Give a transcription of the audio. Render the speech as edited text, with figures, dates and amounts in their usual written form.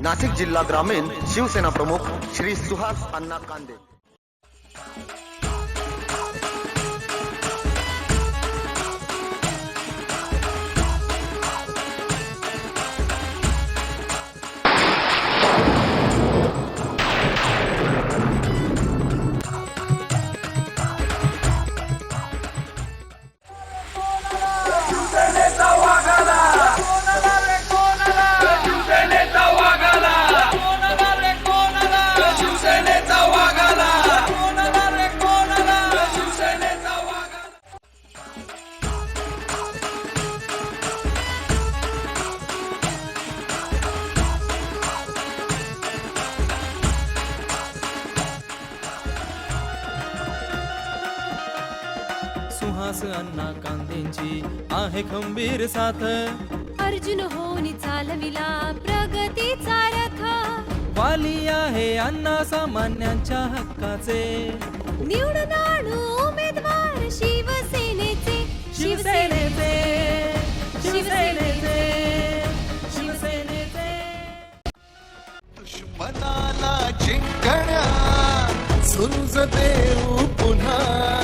नाशिक जिल्हा ग्रामीण शिवसेना प्रमुख श्री सुहास अण्णा कांदे। सुहास अण्णा कांदेंची आहे खंबीर साथ, अर्जुन होऊन चालविला प्रगतीचा रथ। वाली आहे अण्णा सामान्यांच्या हक्काचे, निवडून आणू उमेदवार शिवसेनेचे, शिवसेनेचे, शिवसेनेचे, शिवसेनेचे। दुश्मनाला जिंकण्या सुरुज देऊ पुन्हा।